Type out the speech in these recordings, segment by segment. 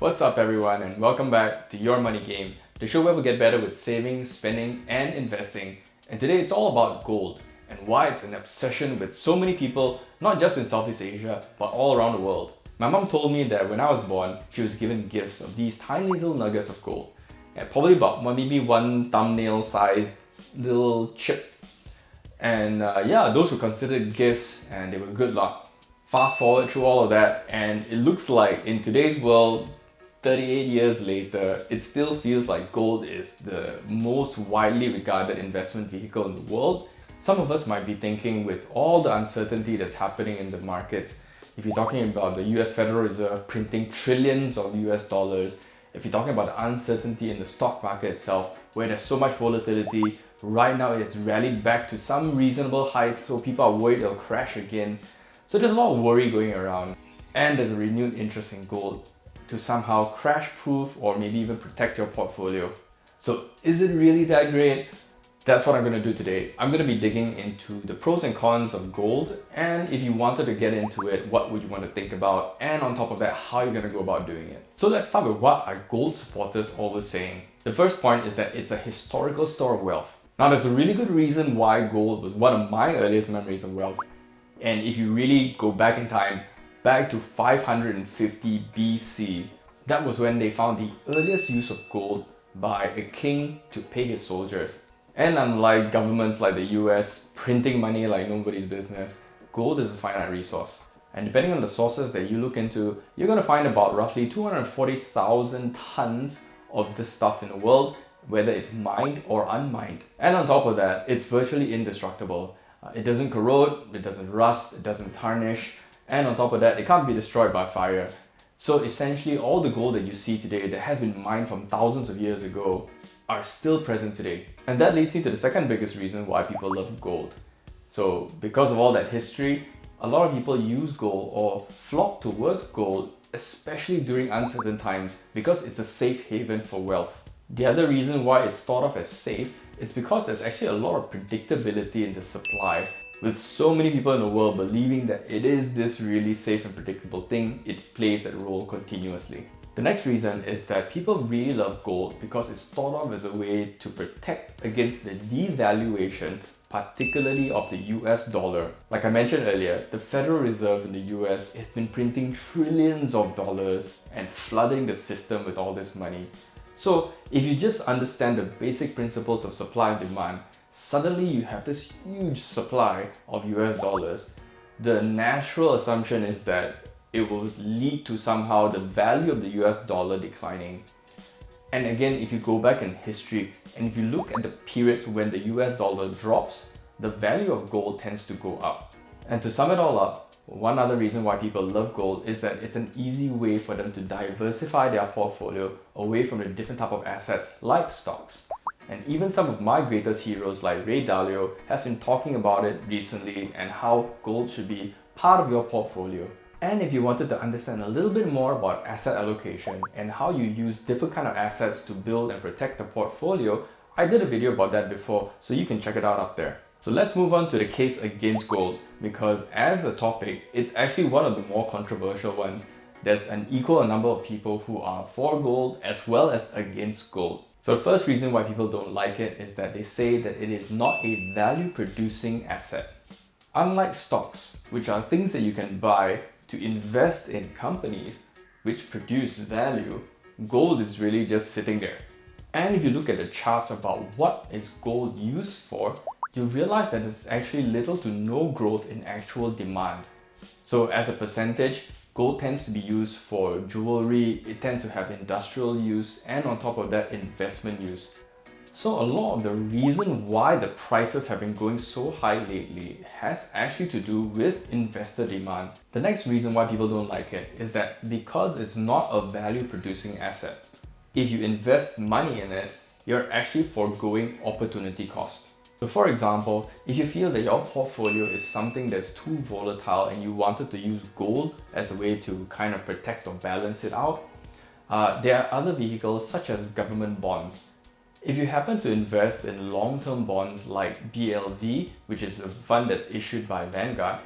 What's up everyone, and welcome back to Your Money Game, the show where we get better with saving, spending and investing. And today it's all about gold and why it's an obsession with so many people, not just in Southeast Asia, but all around the world. My mom told me that when I was born, she was given gifts of these tiny little nuggets of gold. And probably about maybe one thumbnail sized little chip. And those were considered gifts and they were good luck. Fast forward through all of that, and it looks like in today's world, 38 years later, it still feels like gold is the most widely regarded investment vehicle in the world. Some of us might be thinking, with all the uncertainty that's happening in the markets, if you're talking about the US Federal Reserve printing trillions of US dollars, if you're talking about the uncertainty in the stock market itself, where there's so much volatility, right now it's rallied back to some reasonable heights, so people are worried it'll crash again. So there's a lot of worry going around, and there's a renewed interest in gold to somehow crash-proof or maybe even protect your portfolio. So is it really that great? That's what I'm going to do today. I'm going to be digging into the pros and cons of gold, and if you wanted to get into it, what would you want to think about, and on top of that, how you're going to go about doing it. So let's start with what are gold supporters always saying. The first point is that it's a historical store of wealth. Now there's a really good reason why gold was one of my earliest memories of wealth. And if you really go back in time, back to 550 BC, that was when they found the earliest use of gold by a king to pay his soldiers. And unlike governments like the US printing money like nobody's business, gold is a finite resource. And depending on the sources that you look into, you're going to find about roughly 240,000 tons of this stuff in the world, whether it's mined or unmined. And on top of that, it's virtually indestructible. It doesn't corrode, it doesn't rust, it doesn't tarnish, and on top of that, it can't be destroyed by fire. So essentially, all the gold that you see today that has been mined from thousands of years ago are still present today. And that leads me to the second biggest reason why people love gold. So because of all that history, a lot of people use gold or flock towards gold, especially during uncertain times, because it's a safe haven for wealth. The other reason why it's thought of as safe is because there's actually a lot of predictability in the supply, with so many people in the world believing that it is this really safe and predictable thing. It plays that role continuously. The next reason is that people really love gold because it's thought of as a way to protect against the devaluation, particularly of the US dollar. Like I mentioned earlier, the Federal Reserve in the US has been printing trillions of dollars and flooding the system with all this money. So if you just understand the basic principles of supply and demand, suddenly you have this huge supply of US dollars. The natural assumption is that it will lead to somehow the value of the US dollar declining. And again, if you go back in history and if you look at the periods when the US dollar drops, the value of gold tends to go up. And to sum it all up, one other reason why people love gold is that it's an easy way for them to diversify their portfolio away from the different type of assets like stocks. And even some of my greatest heroes like Ray Dalio has been talking about it recently and how gold should be part of your portfolio. And if you wanted to understand a little bit more about asset allocation and how you use different kind of assets to build and protect the portfolio, I did a video about that before, so you can check it out up there. So let's move on to the case against gold, because as a topic, it's actually one of the more controversial ones. There's an equal number of people who are for gold as well as against gold. So the first reason why people don't like it is that they say that it is not a value producing asset. Unlike stocks, which are things that you can buy to invest in companies which produce value, gold is really just sitting there. And if you look at the charts about what is gold used for, you realize that there's actually little to no growth in actual demand. So as a percentage, gold tends to be used for jewelry, it tends to have industrial use, and on top of that, investment use. So a lot of the reason why the prices have been going so high lately has actually to do with investor demand. The next reason why people don't like it is that because it's not a value producing asset, if you invest money in it, you're actually foregoing opportunity cost. So for example, if you feel that your portfolio is something that's too volatile and you wanted to use gold as a way to kind of protect or balance it out, there are other vehicles such as government bonds. If you happen to invest in long-term bonds like BLV, which is a fund that's issued by Vanguard,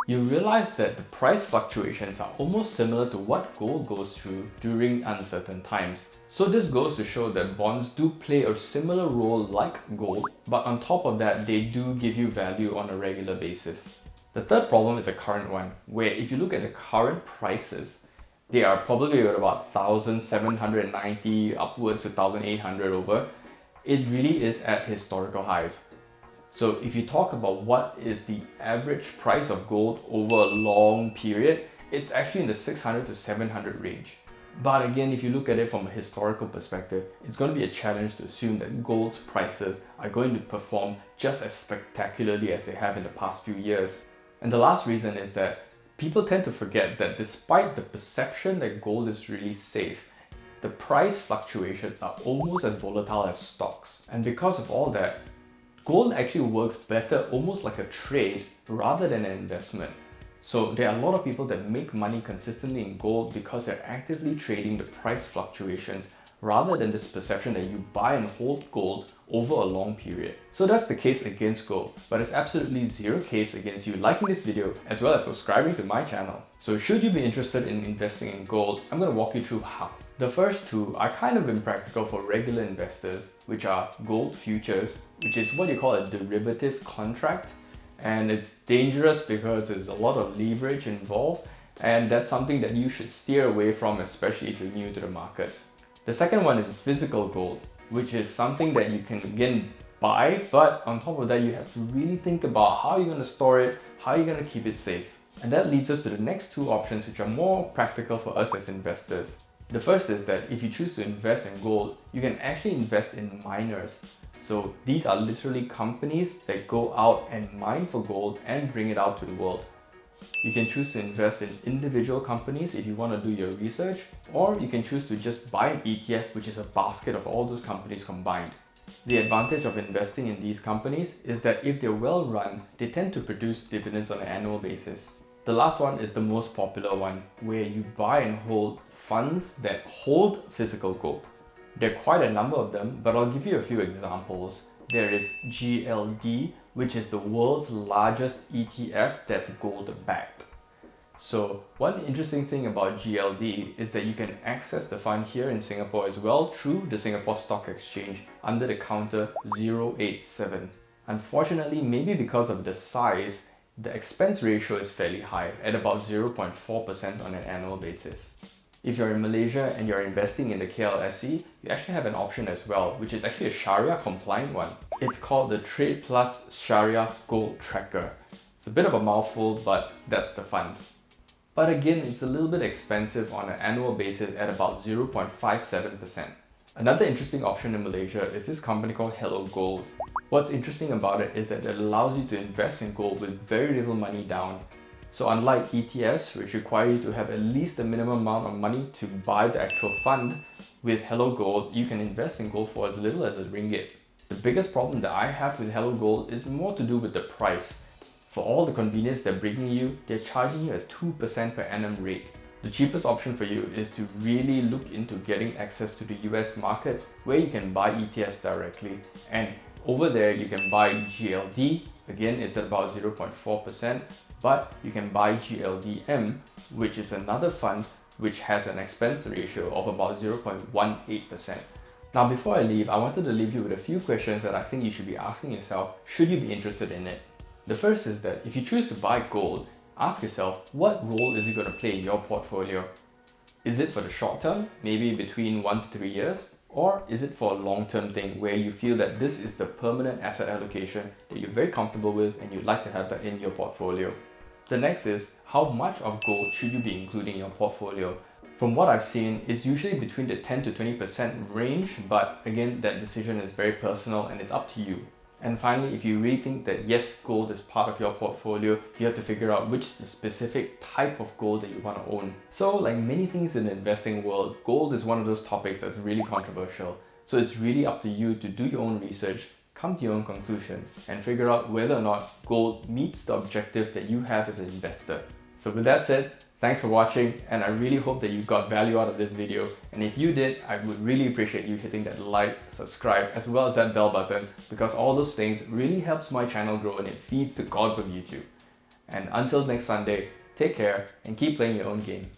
you realize that the price fluctuations are almost similar to what gold goes through during uncertain times. So this goes to show that bonds do play a similar role like gold, but on top of that, they do give you value on a regular basis. The third problem is a current one, where if you look at the current prices, they are probably at about 1,790 upwards to 1,800 over. It really is at historical highs. So if you talk about what is the average price of gold over a long period, it's actually in the 600 to 700 range. But again, if you look at it from a historical perspective, it's going to be a challenge to assume that gold's prices are going to perform just as spectacularly as they have in the past few years. And the last reason is that people tend to forget that despite the perception that gold is really safe, the price fluctuations are almost as volatile as stocks. And because of all that, gold actually works better almost like a trade rather than an investment. So there are a lot of people that make money consistently in gold because they're actively trading the price fluctuations rather than this perception that you buy and hold gold over a long period. So that's the case against gold, but it's absolutely zero case against you liking this video as well as subscribing to my channel. So should you be interested in investing in gold, I'm going to walk you through how. The first two are kind of impractical for regular investors, which are gold futures, which is what you call a derivative contract. And it's dangerous because there's a lot of leverage involved, and that's something that you should steer away from, especially if you're new to the markets. The second one is physical gold, which is something that you can again buy, but on top of that, you have to really think about how you're going to store it, how you're going to keep it safe. And that leads us to the next two options, which are more practical for us as investors. The first is that if you choose to invest in gold, you can actually invest in miners. So these are literally companies that go out and mine for gold and bring it out to the world. You can choose to invest in individual companies if you want to do your research, or you can choose to just buy an ETF, which is a basket of all those companies combined. The advantage of investing in these companies is that if they're well run, they tend to produce dividends on an annual basis. The last one is the most popular one, where you buy and hold funds that hold physical gold. There are quite a number of them, but I'll give you a few examples. There is GLD, which is the world's largest ETF that's gold backed. So one interesting thing about GLD is that you can access the fund here in Singapore as well through the Singapore Stock Exchange under the counter 087. Unfortunately, maybe because of the size, the expense ratio is fairly high at about 0.4% on an annual basis. If you're in Malaysia and you're investing in the KLSE, you actually have an option as well, which is actually a Sharia compliant one. It's called the Trade Plus Sharia Gold Tracker. It's a bit of a mouthful, but that's the fun. But again, it's a little bit expensive on an annual basis at about 0.57%. Another interesting option in Malaysia is this company called Hello Gold. What's interesting about it is that it allows you to invest in gold with very little money down. So unlike ETFs, which require you to have at least a minimum amount of money to buy the actual fund, with Hello Gold, you can invest in gold for as little as RM1. The biggest problem that I have with Hello Gold is more to do with the price. For all the convenience they're bringing you, they're charging you a 2% per annum rate. The cheapest option for you is to really look into getting access to the US markets where you can buy ETFs directly. And over there, you can buy GLD. Again, it's at about 0.4%, but you can buy GLDM, which is another fund which has an expense ratio of about 0.18%. Now, before I leave, I wanted to leave you with a few questions that I think you should be asking yourself should you be interested in it. The first is that if you choose to buy gold, ask yourself, what role is it going to play in your portfolio? Is it for the short term, maybe between 1 to 3 years? Or is it for a long-term thing where you feel that this is the permanent asset allocation that you're very comfortable with and you'd like to have that in your portfolio? The next is, how much of gold should you be including in your portfolio? From what I've seen, it's usually between the 10 to 20% range, but again, that decision is very personal and it's up to you. And finally, if you really think that yes, gold is part of your portfolio, you have to figure out which is the specific type of gold that you want to own. So like many things in the investing world, gold is one of those topics that's really controversial. So it's really up to you to do your own research, come to your own conclusions, and figure out whether or not gold meets the objective that you have as an investor. So with that said, thanks for watching, and I really hope that you got value out of this video. And if you did, I would really appreciate you hitting that like, subscribe, as well as that bell button, because all those things really helps my channel grow and it feeds the gods of YouTube. And until next Sunday, take care and keep playing your own game.